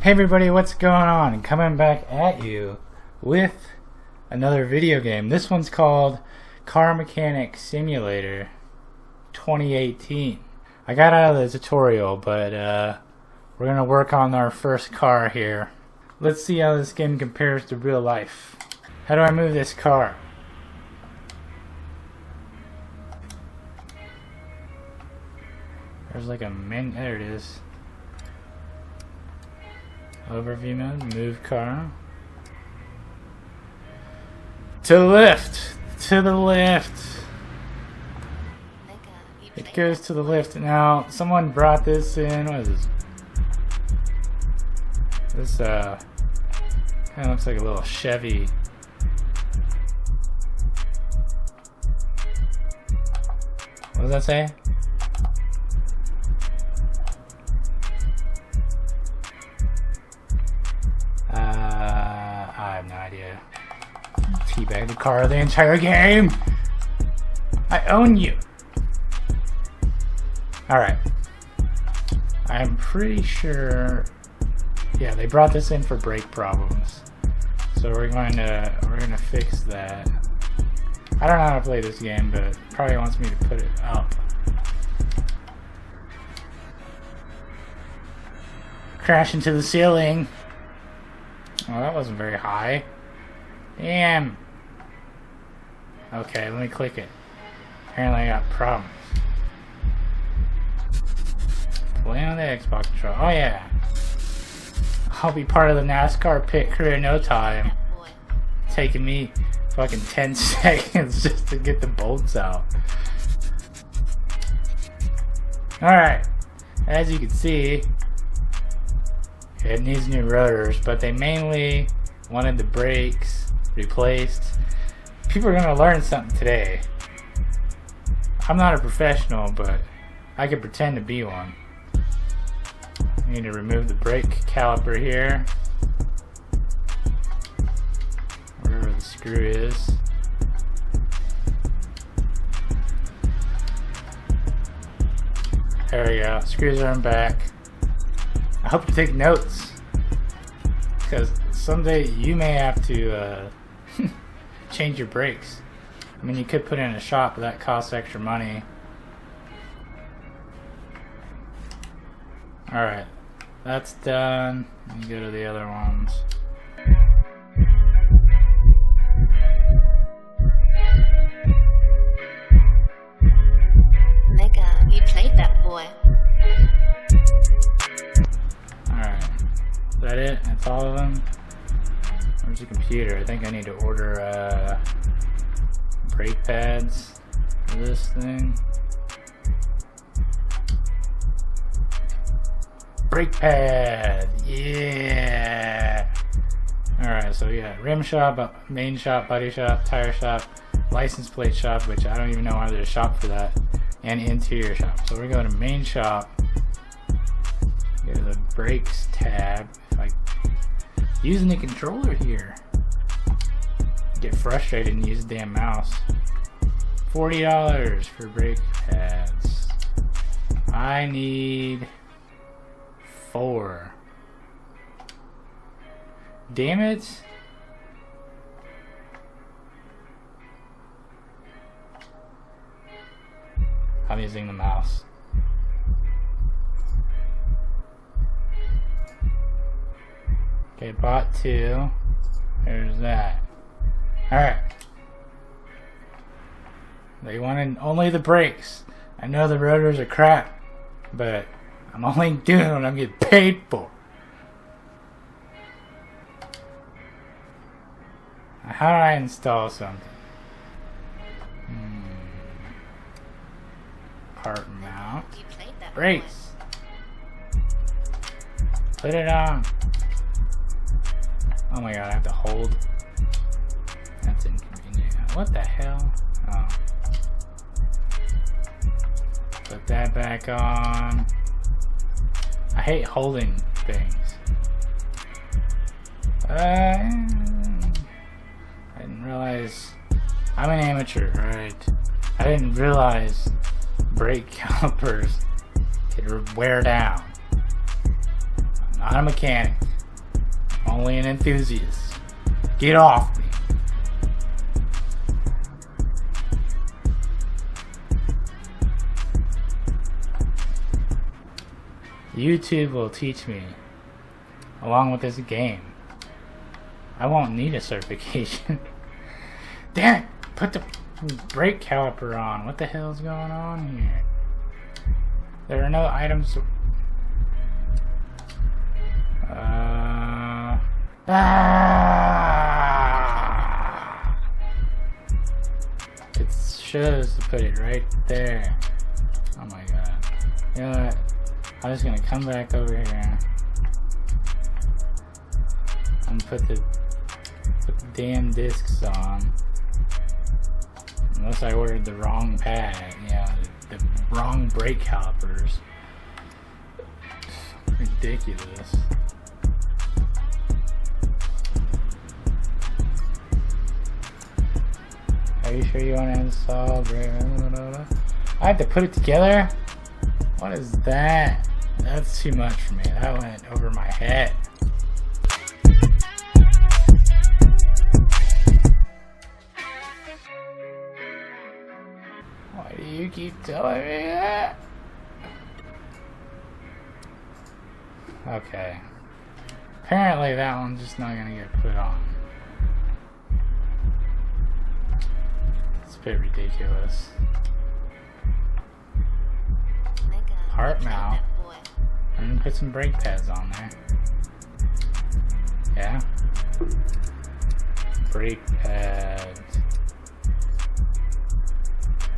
Hey everybody, what's going on? Coming back at you with another video game. This one's called Car Mechanic Simulator 2018. I got out of the tutorial, but we're going to work on our first car here. Let's see how this game compares to real life. How do I move this car? There's like a menu. There it is. Overview mode, move car. To the left! To the left! It goes to the left. Now, someone brought this in. What is this? This, kind of looks like a little Chevy. What does that say? I have no idea. Teabag the car the entire game! I own you! Alright. I'm pretty sure... Yeah, they brought this in for brake problems. So we're gonna fix that. I don't know how to play this game, but it probably wants me to put it up. Crash into the ceiling! Oh, that wasn't very high. Damn. Okay, let me click it. Apparently I got problems. Play on the Xbox control. Oh yeah. I'll be part of the NASCAR pit crew in no time. Taking me fucking 10 seconds just to get the bolts out. Alright. As you can see, it needs new rotors, but they mainly wanted the brakes replaced. People are gonna learn something today. I'm not a professional, but I could pretend to be one. I need to remove the brake caliper here, wherever the screw is. There we go. Screws are in back. I hope you take notes, because someday you may have to change your brakes. I mean, you could put in a shop, but that costs extra money. Alright, that's done. Let me go to the other ones. Mega, you played that boy. Alright, is that it? That's all of them? Where's the computer? I think I need to order brake pads for this thing. Brake pad! Yeah! Alright, so we got rim shop, main shop, body shop, tire shop, license plate shop, which I don't even know why there's a shop for that, and interior shop. So we're going to main shop. Go to the brakes tab. If I using the controller here, get frustrated and use the damn mouse. $40 for brake pads. I need 4. Damn it. I'm using the mouse. Okay, bought 2. There's that. Alright. They wanted only the brakes. I know the rotors are crap, but I'm only doing what I'm getting paid for. How do I install something? Part mount. Brakes. Put it on. Oh my god, I have to hold. That's inconvenient. What the hell? Oh. Put that back on. I hate holding things. I didn't realize. I'm an amateur, right? I didn't realize brake calipers could wear down. I'm not a mechanic. only an enthusiast. Get off me. YouTube will teach me, along with this game. I won't need a certification. Damn it! Put the brake caliper on. What the hell is going on here? There are no items. It shows to put it right there. Oh my god. You know what? I'm just gonna come back over here and put the damn discs on. Unless I ordered the wrong pad, the wrong brake calipers. Ridiculous. Are you sure you want to install brake? I have to put it together? What is that? That's too much for me. That went over my head. Why do you keep telling me that? Okay. Apparently that one's just not gonna get put on. It's a bit ridiculous. Heart mount. I'm gonna put some brake pads on there. Yeah. Brake pads.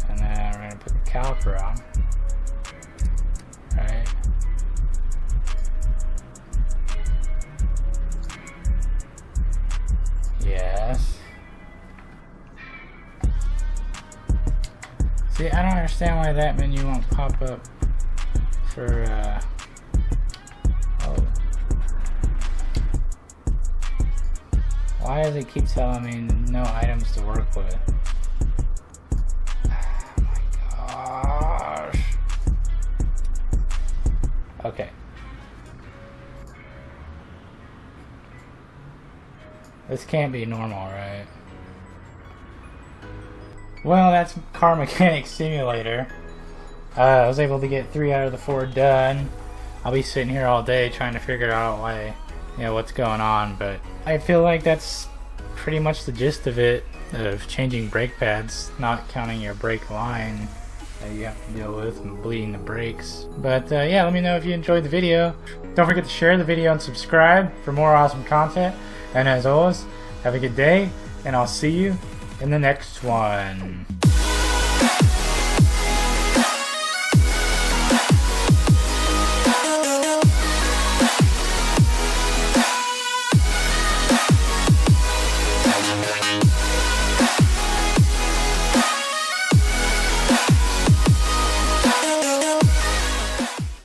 And then we're gonna put the caliper on. Right. Yes. See, I don't understand why that menu won't pop up for, oh. Why does it keep telling me no items to work with? Oh my gosh. Okay. This can't be normal, right? Well, that's Car Mechanic Simulator. I was able to get 3 out of the 4 done. I'll be sitting here all day trying to figure out why, what's going on, but I feel like that's pretty much the gist of it, of changing brake pads, not counting your brake line that you have to deal with and bleeding the brakes. But yeah, let me know if you enjoyed the video. Don't forget to share the video and subscribe for more awesome content. And as always, have a good day, and I'll see you in the next one.